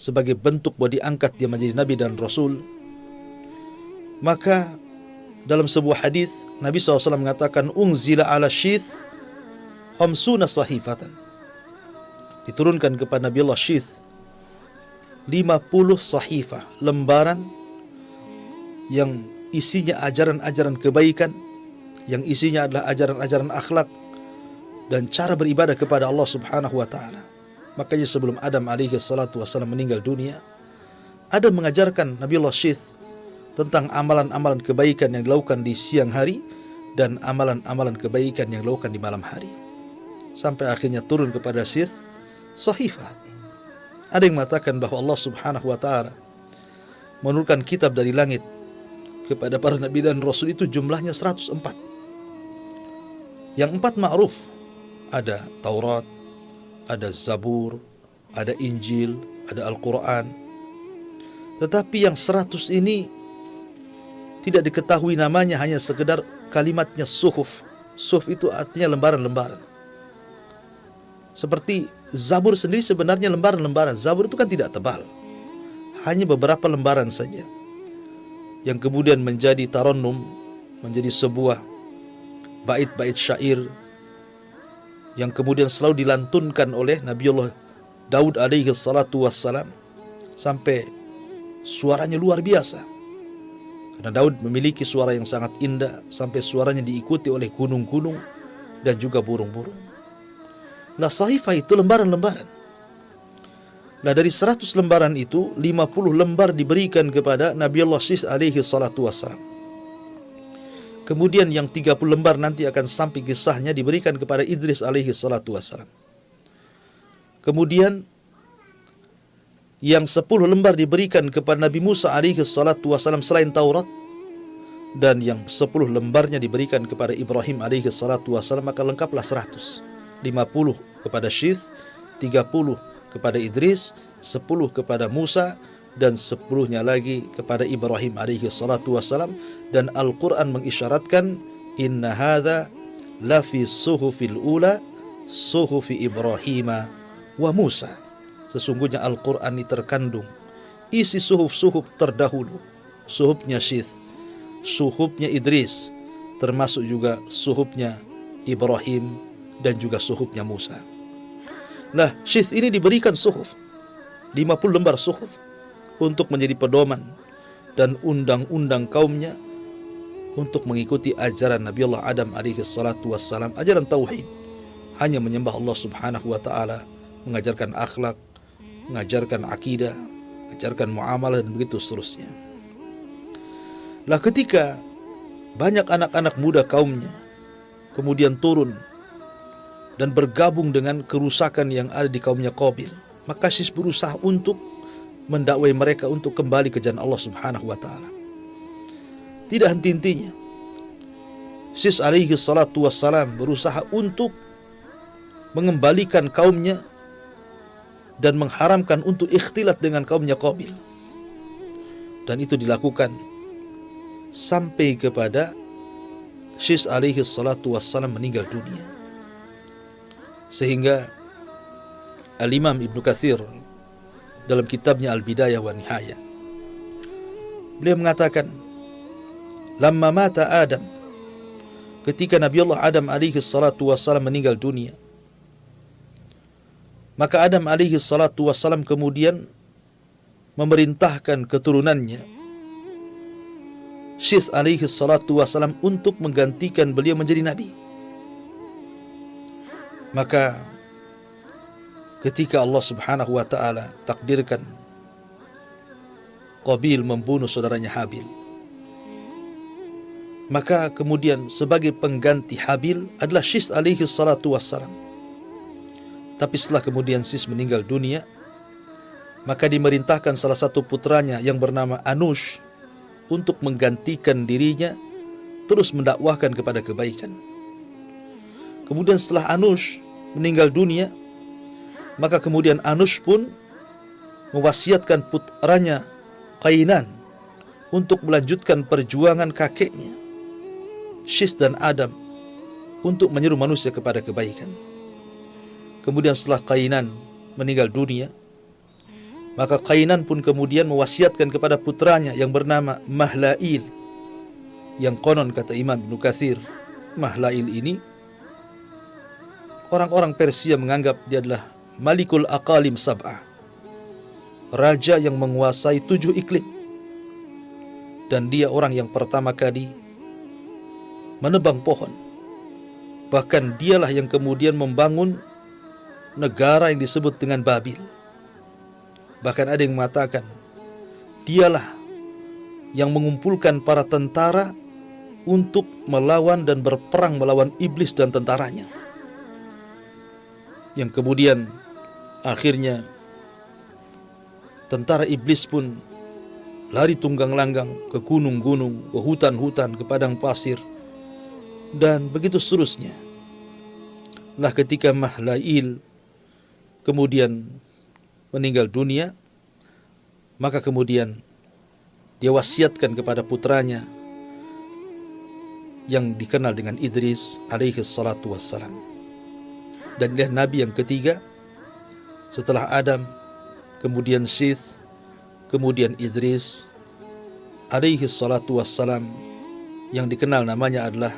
sebagai bentuk bahwa diangkat dia menjadi nabi dan rasul, maka dalam sebuah hadis Nabi SAW mengatakan unzila ala Syith khamsuna sahifatan, diturunkan kepada Nabi Allah Syith 50 sahifah, lembaran yang isinya ajaran-ajaran kebaikan, yang isinya adalah ajaran-ajaran akhlak dan cara beribadah kepada Allah Subhanahu wa taala. Makanya sebelum Adam alaihi salatu wassalam meninggal dunia, Adam mengajarkan Nabi Allah Syith tentang amalan-amalan kebaikan yang dilakukan di siang hari dan amalan-amalan kebaikan yang dilakukan di malam hari. Sampai akhirnya turun kepada Syith sahifah. Ada yang mengatakan bahwa Allah Subhanahu wa taala menurunkan kitab dari langit kepada para nabi dan rasul itu jumlahnya 104. Yang 4 ma'ruf, ada Taurat, ada Zabur, ada Injil, ada Al-Quran. Tetapi yang 100 ini tidak diketahui namanya, hanya sekedar kalimatnya suhuf. Suhuf itu artinya lembaran-lembaran. Seperti Zabur sendiri sebenarnya lembaran-lembaran. Zabur itu kan tidak tebal, hanya beberapa lembaran saja, yang kemudian menjadi tarannum, menjadi sebuah bait-bait syair yang kemudian selalu dilantunkan oleh Nabiullah Daud alaihi salatu wassalam, sampai suaranya luar biasa. Karena Daud memiliki suara yang sangat indah, sampai suaranya diikuti oleh gunung-gunung dan juga burung-burung. Nah, sahifah itu lembaran-lembaran. Nah, dari 100 lembaran itu 50 lembar diberikan kepada Nabiullah Syith alaihi salatu wassalam. Kemudian yang 30 lembar nanti akan sampai kisahnya diberikan kepada Idris alaihi salatu wassalam. Kemudian yang 10 lembar diberikan kepada Nabi Musa alaihi salatu wassalam selain Taurat, dan yang 10 lembarnya diberikan kepada Ibrahim alaihi salatu wassalam, maka lengkaplah 100. 50 kepada Syith, 30 kepada Idris, 10 kepada Musa, dan 10-nya lagi kepada Ibrahim alaihi salatu wassalam. Dan Al-Quran mengisyaratkan inna hadha lafi suhufil ula suhufi Ibrahim wa Musa. Sesungguhnya Al-Quran ini terkandung isi suhuf-suhuf terdahulu, suhufnya Syith, suhufnya Idris, termasuk juga suhufnya Ibrahim dan juga suhufnya Musa. Nah, Syith ini diberikan suhuf, 50 lembar suhuf, untuk menjadi pedoman dan undang-undang kaumnya untuk mengikuti ajaran Nabi Allah Adam alaihi salatu wassalam, ajaran tauhid, hanya menyembah Allah Subhanahu wa taala, mengajarkan akhlak, mengajarkan akidah, mengajarkan muamalah, dan begitu seterusnya. Lah, ketika banyak anak-anak muda kaumnya kemudian turun dan bergabung dengan kerusakan yang ada di kaumnya Qabil, maka Syith berusaha untuk mendakwai mereka untuk kembali ke jalan Allah Subhanahu wa taala. Tidak henti-hentinya Syith alaihi salatu wassalam berusaha untuk mengembalikan kaumnya dan mengharamkan untuk ikhtilat dengan kaumnya Qabil. Dan itu dilakukan sampai kepada Syith alaihi salatu wassalam meninggal dunia. Sehingga Al-Imam Ibn Katsir dalam kitabnya Al-Bidayah wa Nihayah, beliau mengatakan, lamma mata Adam, ketika Nabi Allah Adam alaihi salatu wassalam meninggal dunia, maka Adam alaihi salatu wassalam kemudian memerintahkan keturunannya Syith alaihi salatu wassalam untuk menggantikan beliau menjadi nabi. Maka ketika Allah Subhanahu wa taala takdirkan Qabil membunuh saudaranya Habil, maka kemudian sebagai pengganti Habil adalah Syith alaihi salatu wassalam. Tapi setelah kemudian Syith meninggal dunia, maka dimerintahkan salah satu putranya yang bernama Anush untuk menggantikan dirinya, terus mendakwahkan kepada kebaikan. Kemudian setelah Anush meninggal dunia, maka kemudian Anush pun mewasiatkan putranya Qainan untuk melanjutkan perjuangan kakeknya Syith dan Adam untuk menyeru manusia kepada kebaikan. Kemudian setelah Qainan meninggal dunia, Maka Qainan pun kemudian mewasiatkan kepada putranya yang bernama Mahlail, yang konon kata Imam Ibn Katsir, Mahlail ini orang-orang Persia menganggap dia adalah Malikul Aqalim Sab'ah, raja yang menguasai 7 iklim. Dan dia orang yang pertama kali menebang pohon. Bahkan dialah yang kemudian membangun negara yang disebut dengan Babil. Bahkan ada yang mengatakan dialah yang mengumpulkan para tentara untuk melawan dan berperang melawan iblis dan tentaranya, yang kemudian akhirnya tentara iblis pun lari tunggang langgang ke gunung-gunung, ke hutan-hutan, ke padang pasir, dan begitu seterusnya. Lah ketika Mahlail kemudian meninggal dunia, maka kemudian dia wasiatkan kepada putranya yang dikenal dengan Idris alaihi salatu wassalam. Dan dia nabi yang ketiga setelah Adam, kemudian Syith, kemudian Idris alaihi salatu wassalam, yang dikenal namanya adalah